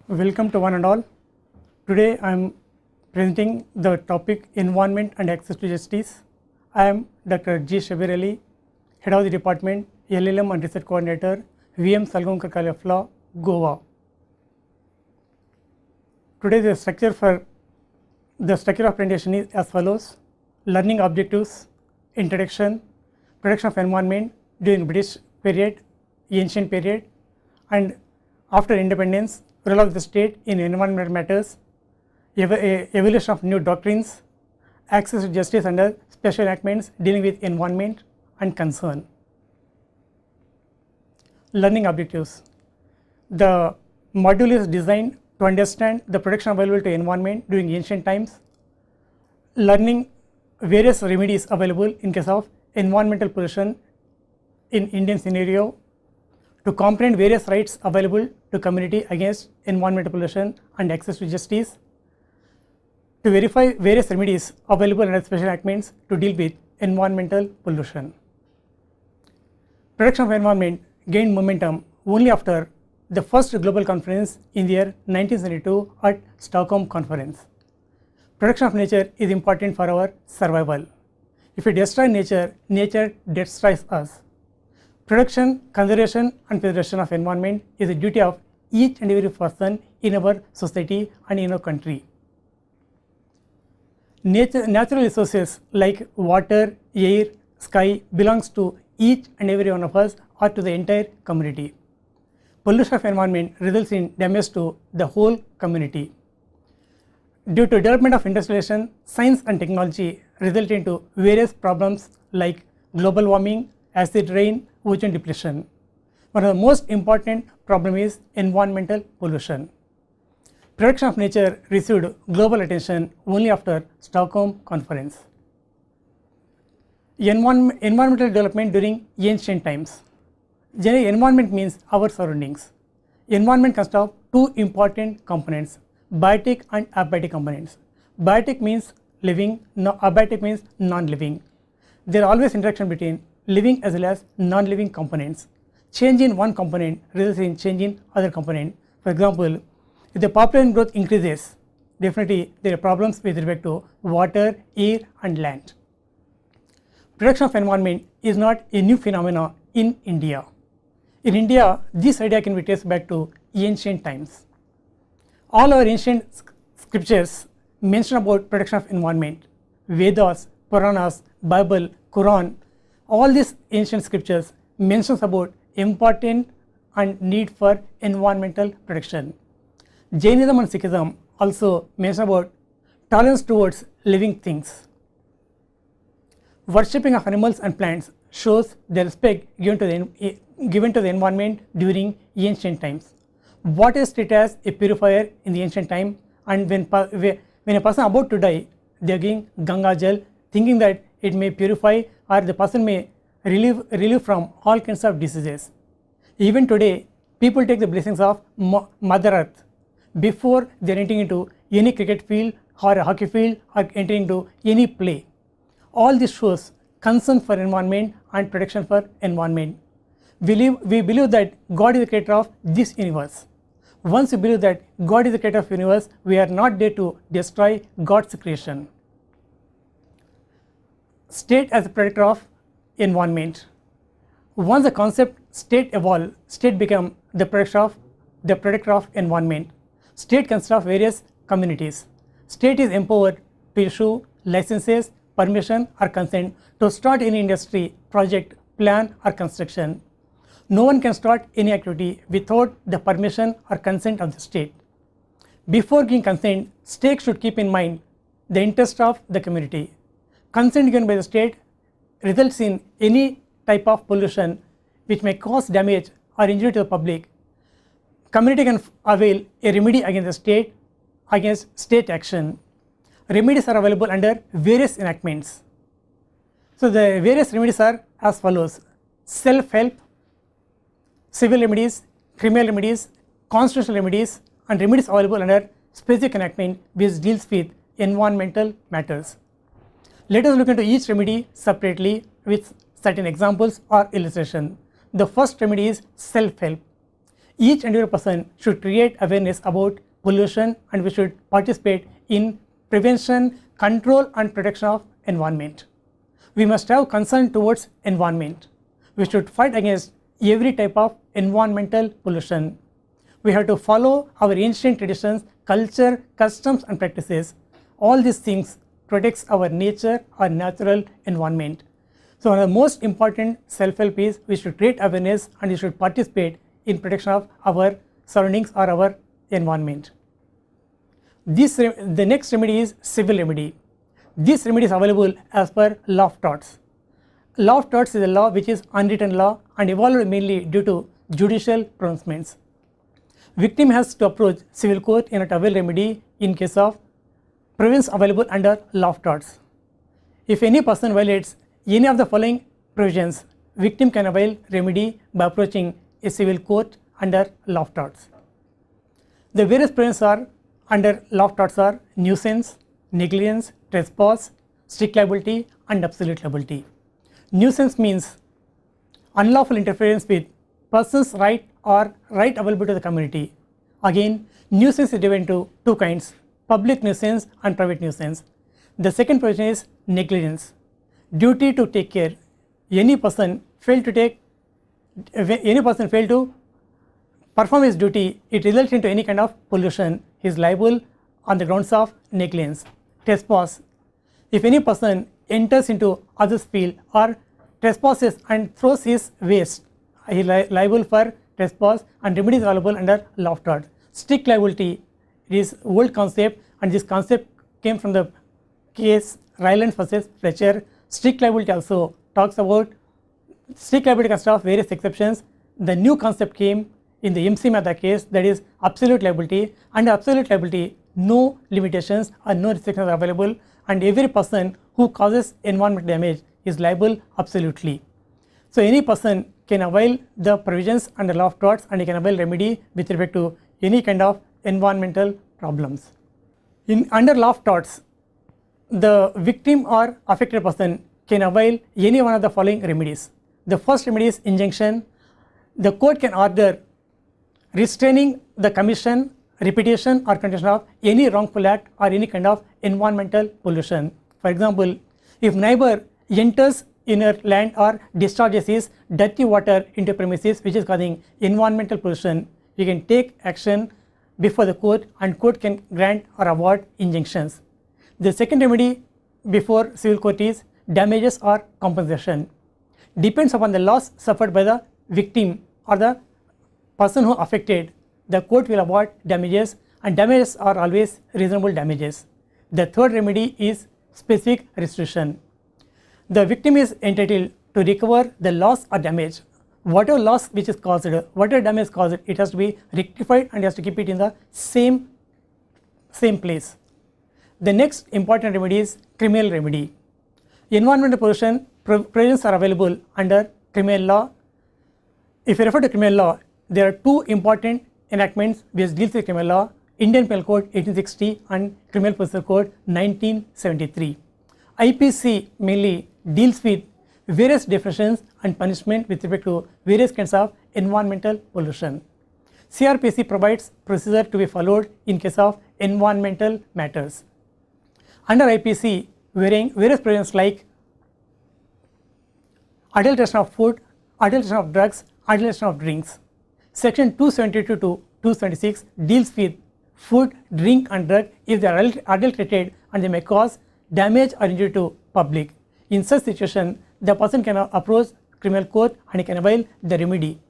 Welcome to one and all. Today I am presenting the topic Environment and Access to Justice. I am Dr. G. Shabir Ali, Head of the Department, LLM and Research Coordinator, VM Salgaonkar College of Law, Goa. Today the structure of presentation is as follows: learning objectives, introduction, protection of environment during British period, ancient period, and after independence, role of the state in environmental matters, evolution of new doctrines, access to justice under special enactments dealing with environment and concern. Learning objectives. The module is designed to understand the protection available to environment during ancient times, learning various remedies available in case of environmental pollution in Indian scenario, to comprehend various rights available to community against environmental pollution and access to justice, to verify various remedies available under special enactments to deal with environmental pollution. Protection of environment gained momentum only after the first global conference in the year 1972 at Stockholm Conference. Protection of nature is important for our survival. If we destroy nature, nature destroys us. Protection, conservation and preservation of environment is a duty of each and every person in our society and in our country. Natural resources like water, air, sky belongs to each and every one of us or to the entire community. Pollution of environment results in damage to the whole community. Due to development of industrialization, science and technology result into various problems like global warming, acid rain, ozone depletion. One of the most important problem is environmental pollution. Protection of nature received global attention only after Stockholm Conference. Environmental development during ancient times. Generally, environment means our surroundings. Environment consists of two important components, biotic and abiotic components. Biotic means living, abiotic means non-living. There are always interaction between living as well as non-living components. Change in one component results in change in other component. For example, if the population growth increases, definitely there are problems with respect to water, air and land. Protection of environment is not a new phenomenon in India. In India, this idea can be traced back to ancient times. All our ancient scriptures mention about protection of environment. Vedas, Puranas, Bible, Quran, all these ancient scriptures mentions about important and need for environmental protection. Jainism and Sikhism also mention about tolerance towards living things. Worshipping of animals and plants shows the respect given to the environment during ancient times. Water is treated as a purifier in the ancient time, and when a person about to die, they are giving Ganga Jal, thinking that it may purify or the person may relieve from all kinds of diseases. Even today, people take the blessings of Mother Earth before they are entering into any cricket field or a hockey field or entering into any play. All this shows concern for environment and protection for environment. We believe that God is the creator of this universe. Once we believe that God is the creator of the universe, we are not there to destroy God's creation. State as a protector of environment. Once the concept state evolved, state became the protector of environment. State consists of various communities. State is empowered to issue licenses, permission or consent to start any industry, project, plan or construction. No one can start any activity without the permission or consent of the state. Before giving consent, state should keep in mind the interest of the community. Consent given by the state results in any type of pollution which may cause damage or injury to the public. Community can avail a remedy against state action. Remedies are available under various enactments. So the various remedies are as follows: self-help, civil remedies, criminal remedies, constitutional remedies, and remedies available under specific enactment which deals with environmental matters. Let us look into each remedy separately with certain examples or illustration. The first remedy is self-help. Each and every person should create awareness about pollution, and we should participate in prevention, control and protection of environment. We must have concern towards environment. We should fight against every type of environmental pollution. We have to follow our ancient traditions, culture, customs and practices. All these things protects our nature, our natural environment. So one of the most important self-help is we should create awareness and we should participate in protection of our surroundings or our environment. The next remedy is civil remedy. This remedy is available as per law of torts. Law of torts is a law which is unwritten law and evolved mainly due to judicial pronouncements. Victim has to approach civil court in a avail remedy in case of provisions available under law of torts. If any person violates any of the following provisions, victim can avail remedy by approaching a civil court under law of torts. The various provisions are under law of torts are nuisance, negligence, trespass, strict liability and absolute liability. Nuisance means unlawful interference with person's right or right available to the community. Again, nuisance is divided into two kinds, public nuisance and private nuisance. The second provision is negligence. Duty to take care. Any person failed to perform his duty, it results into any kind of pollution, he is liable on the grounds of negligence. Trespass. If any person enters into others' field or trespasses and throws his waste, he is liable for trespass and remedies available under law of torts. Strict liability is old concept and this concept came from the case Ryland versus Fletcher. Strict liability also talks about strict liability consists of various exceptions. The new concept came in the MC Mehta case, that is absolute liability. Under absolute liability, no limitations or no restrictions are available and every person who causes environmental damage is liable absolutely. So any person can avail the provisions under law of torts and he can avail remedy with respect to any kind of environmental problems. Under law of torts, the victim or affected person can avail any one of the following remedies. The first remedy is injunction. The court can order restraining the commission, repetition or continuation of any wrongful act or any kind of environmental pollution. For example, if neighbor enters in a land or discharges his dirty water into premises which is causing environmental pollution, you can take action before the court and court can grant or award injunctions. The second remedy before civil court is damages or compensation. Depends upon the loss suffered by the victim or the person who affected, the court will award damages and damages are always reasonable damages. The third remedy is specific restitution. The victim is entitled to recover the loss or damage. Whatever loss which is caused, whatever damage caused, it has to be rectified and has to keep it in the same place. The next important remedy is criminal remedy. Environmental pollution provisions are available under criminal law. If you refer to criminal law, there are two important enactments which deals with criminal law, Indian Penal Code 1860 and Criminal Procedure Code 1973. IPC mainly deals with various definitions and punishment with respect to various kinds of environmental pollution. CRPC provides procedure to be followed in case of environmental matters. Under IPC, various provisions like adulteration of food, adulteration of drugs, adulteration of drinks. Section 272 to 276 deals with food, drink and drug if they are adulterated and they may cause damage or injury to public. In such situation, the person can approach criminal court and he can avail the remedy.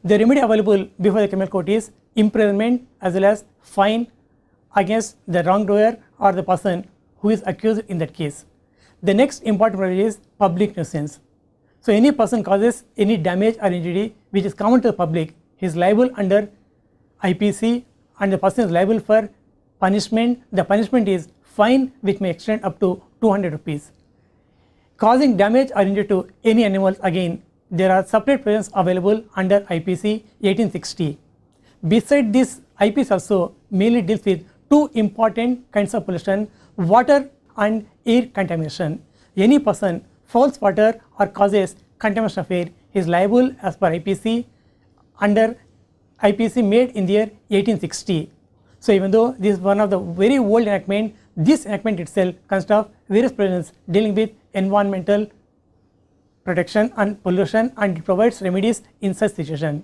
The remedy available before the criminal court is imprisonment as well as fine against the wrongdoer or the person who is accused in that case. The next important provision is public nuisance. So any person causes any damage or injury which is common to the public, he is liable under IPC and the person is liable for punishment. The punishment is fine which may extend up to 200 rupees. Causing damage or injury to any animals, again there are separate provisions available under IPC 1860. Beside this, IPC also mainly deals with two important kinds of pollution, water and air contamination. Any person fouls water or causes contamination of air is liable as per IPC under IPC made in the year 1860. So, even though this is one of the very old enactment, this enactment itself consists of various provisions dealing with environmental protection and pollution, and it provides remedies in such situation.